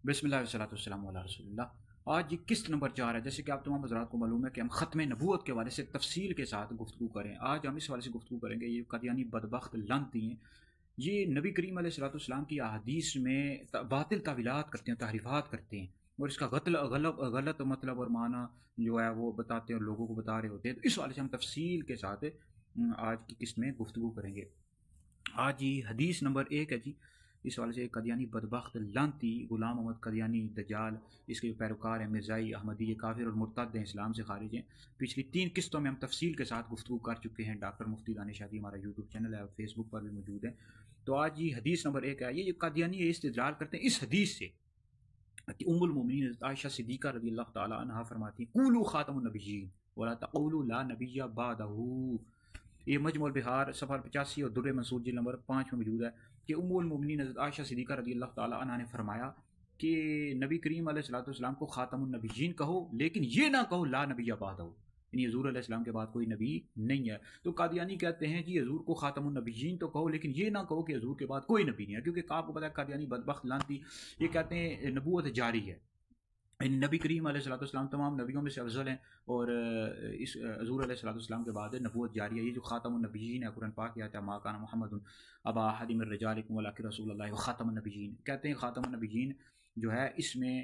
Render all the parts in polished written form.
बिस्मिल्लाह वस्सलातु वस्सलामु अला रसूलिल्लाह। आज ये किस्त नंबर 4 है। जैसे कि आप तमाम हज़रात को मालूम है कि हम ख़त्म नबूवत के हवाले से तफसील के साथ गुफ्तगू करें। आज हम इस हवाले से गुफ्तगू करेंगे ये कादियानी बदबख्त लानती हैं, ये नबी करीम अलैहिस्सलातु वस्सलाम की अहादीस में बातिल तावीलात करते हैं, तहरीफ़ात करते हैं और इसका गलत मतलब और माना जो है वो बताते हैं और लोगों को बता रहे होते हैं। तो इस हवाले से हम तफसील के साथ आज की किस्त में गुफ्तगू करेंगे। आज जी हदीस नंबर 1 है जी। इस वाले से कदियानी बदबख्त लानती गुलाम अहमद कदियानी दजाल, इसके पैरोकार हैं मिर्ज़ाई अहमदी, ये काफिर और मुर्तद हैं, इस्लाम से खारिज हैं। पिछली 3 किस्तों में हम तफसील के साथ गुफ्तगू कर चुके हैं। डॉक्टर मुफ्ती दानिशादी हमारा यूट्यूब चैनल है और फेसबुक पर भी मौजूद है। तो आज ये हदीस नंबर 1 है। ये कदियानी इस्तिदलाल करते हैं इस हदीस से कि उम्मुल मोमिनीन आयशा सिद्दीक़ा रज़ियल्लाहु ताला अन्हा फरमाती हैं, क़ूलू ख़ातमुन नबिय्यीन वला तक़ूलू ला नबिय्य बअदहू। ये मजमुल बिहार सफ़र 85 और दुर्र मंसूर जिल्द नंबर 5 में मौजूद है कि उम्मुल मोमिनीन हज़रत आयशा सिद्दीक़ा रज़ियल्लाहु ताला अन्हा ने फरमाया कि नबी करीम अलैहिस्सलातु वस्सलाम को ख़ातमुन नबिय्यीन कहो, लेकिन ये ना कहो ला नबिय्य बअदहू, यानी हुज़ूर अलैहिस्सलाम के बाद कोई नबी नहीं है। तो कादियानी कहते हैं कि हुज़ूर को ख़ातमुन नबिय्यीन तो कहो, लेकिन ये ना कहो कि हुज़ूर के बाद कोई नबी नहीं है, क्योंकि आपको पता है कादियानी बदबख्त लानती ये कहते हैं नबूवत जारी है। नबी करीम अलैहिस्सलाम तमाम नबियों में से अफजल हैं और इस हुज़ूर अलैहिस्सलाम के बाद नबूवत जारी है। ये जो ख़ातमुन नबिय्यीन है, कुरान पाक कहता है मा काना मुहम्मदुन अबा अहदिम मिर रिजालिकुम वलाकिन रसूलुल्लाह व ख़ातमुन नबिय्यीन। कहते हैं ख़ातमुन नबिय्यीन जो है इसमें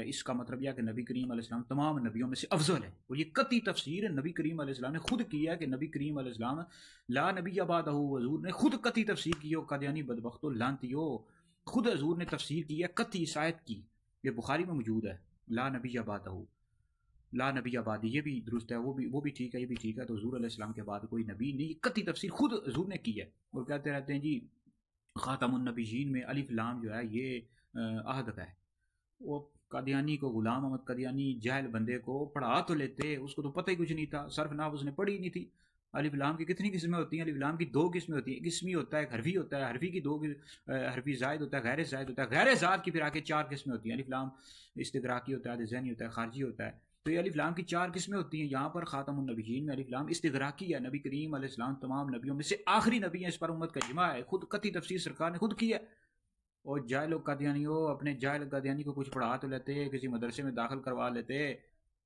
इसका मतलब यह है कि नबी करीम अलैहिस्सलाम तमाम नबियों में से अफजल है। और ये कती तफसीर नबी करीम अलैहिस्सलाम ने खुद की है कि नबी करीम अलैहिस्सलाम ला नबिय्य बअदहू, हुज़ूर ने खुद कती तफसीर की हो। कादियानी बदबख्तो लानतियो, खुद हुज़ूर ने तफसीर की है कती इस आयत की। ये बुखारी में मौजूद है, ला नबी बादहू, ला नबी आबादी, ये भी दुरुस्त है, वो भी ठीक है, ये भी ठीक है। तो हुज़ूर अलैहिस्सलाम के बाद कोई नबी नहीं, कती तफसीर खुद हुज़ूर ने की है। और कहते रहते हैं जी ख़ातमुन नबिय्यीन में अलिफ लाम जो है ये अहद का है। वो कादियानी को, गुलाम अहमद कादियानी जाहिल बंदे को पढ़ा तो लेते, उसको तो पता ही कुछ नहीं था, सर्फ नाहव उसने पढ़ी नहीं थी। अलिफ लाम की कितनी किस्में होती हैं? अलिफ लाम की 2 किस्में होती हैं, एक इसमी होता है, एक हरफी होता है। हरफी की 2 हरफी ज़ायद होता है, गैर ज़ायद होता है। गैर ज़ायद की फिर आके 4 किस्में होती हैं। अलिफ लाम इस्तिग़राक़ी होता है, ज़हनी होता है, खारजी होता है। तो ये अलिफ लाम की 4 किस्में होती हैं। यहाँ पर ख़ातमुन नबिय्यीन में अलिफ लाम इस्तिग़राक़ी है। नबी करीम अलैहिस्सलाम तमाम नबियों में से आखिरी नबी है, इस पर उम्मत का इजमा है। खुद कती तफसीर सरकार ने खुद की है। और जाहिल कादियानियों अपने जाहिल कादियानी को कुछ पढ़ा तो लेते, किसी मदरसे में दाखिल करवा लेते,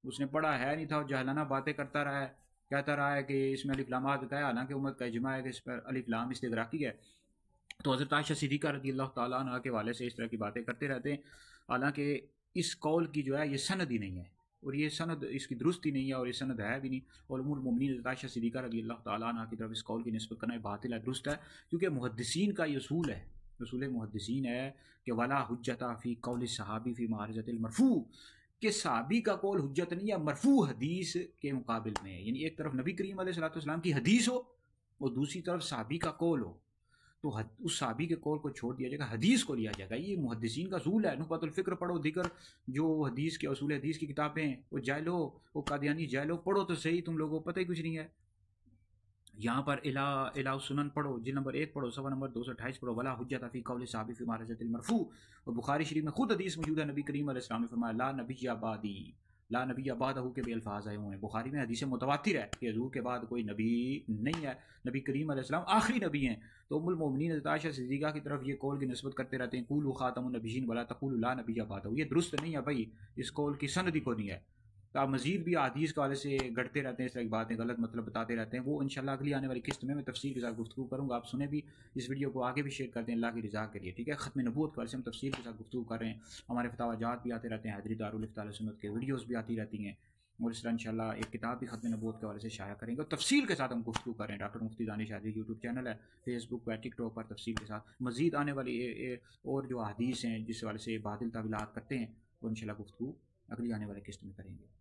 उसने पढ़ा है नहीं था और जाहिलाना बातें करता रहा है, कहता रहा है कि इसमें अलिफ लाम अहद का है, हालांकि उम्मत का इजमा है कि इस पर अलिफ लाम इस्तिग़राक़ी है। तो हज़रत आयशा सिद्दीक़ा रज़ियल्लाहु ताला अन्हा के हवाले से इस तरह की बातें करते रहते हैं। हालांकि इस कौल की जो है ये सनद ही नहीं है और ये सनद इसकी दुरुस्ती नहीं है और ये सनद है भी नहीं। और उम्मुल मोमिनीन हज़रत आयशा सिद्दीक़ा रज़ियल्लाहु ताला अन्हा की तरफ इस कौल की निस्बत करना बातिल है, दुरुस्त है, क्योंकि मुहद्दिसीन का ये उसूल है, रसूल मुहद्दिसीन है कि वला हुज्जता फ़ी कौल सहाबी फ़ी मारज़तिल मरफ़ू, कि सहाबी का कौल हुज्जत नहीं है मरफू हदीस के मुकाबिल में। यानी एक तरफ नबी करीम अलैहिस्सलातु वस्सलाम की हदीस हो और दूसरी तरफ सहाबी का कौल हो, तो उस सहाबी के कौल को छोड़ दिया जाएगा, हदीस को लिया जाएगा। ये मुहद्दिसीन का असूल है। नुक़्बतुल फ़िक्र पढ़ो, दिक्र जो हदीस के उसूल हदीस की किताबें हैं, वो जाहिलो, वो कादियानी जाहिलो पढ़ो तो सही, तुम लोगों को पता ही कुछ नहीं है। यहाँ पर इला सुनन पढ़ो, जिल्द नंबर 1 पढ़ो, सफ़ा नंबर 228 पढ़ो, वला हुज्जत फ़ी कौल सहाबी फ़ी मारज़तिल मरफ़ू। और बुखारी शरीफ में खुद हदीस मौजूद है, नबी करीम अलैहिस्सलाम ने फरमाया ला नबिय्य बादी, ला नबिय्य बादहू के भी अल्फाज आए हुए हैं। बुखारी में हदीस मुतवातिर है कि हुज़ूर के बाद कोई नबी नहीं है, नबी करीम अलैहिस्सलाम आखिरी नबी हैं। तो उम्मुल मोमिनीन हज़रत आयशा सिद्दीक़ा की तरफ ये कौल की निस्बत करते रहते हैं, क़ूलू ख़ातमुन नबिय्यीन वला तक़ूलू ला नबिय्य बादहू। ये दुरुस्त नहीं है भाई, इस कौल की सनद ही को नहीं है। तो आप मज़ीद भी हदीस के वाले से गढ़ते रहते हैं, इस तरह की बातें गलत मतलब बताते रहते हैं। वो इंशाल्लाह अगली आने वाली किस्त में मैं तफसील के साथ गुफ्तगू करूँगा। आप सुने भी, इस वीडियो को आगे भी शेयर कर दें अल्लाह की रज़ा के लिए, ठीक है। ख़त्म नबूवत के वाले से हम तफसील के साथ गुफ्तगू कर रहे हैं। हमारे फतावाजात भी आते रहते हैं, हैदरी दारुल इफ्ता अहले सुन्नत के वीडियोज़ भी आती रहती हैं। और इस तरह इंशाल्लाह एक किताब भी ख़त्म नबूवत के वाले से शाया करेंगे और तफसील के साथ हम गुफ्तगू कर रहे हैं। डॉक्टर मुफ्ती दानिशादी यूट्यूब चैनल है, फेसबुक पर, टिकटॉक पर तफसील के साथ मज़ीद आने वाली और जो हदीस हैं जिस वाले से बातिल तावीलात करते हैं वो इंशाल्लाह गुफ्तगू अगली आने वाली किस्त में करेंगे।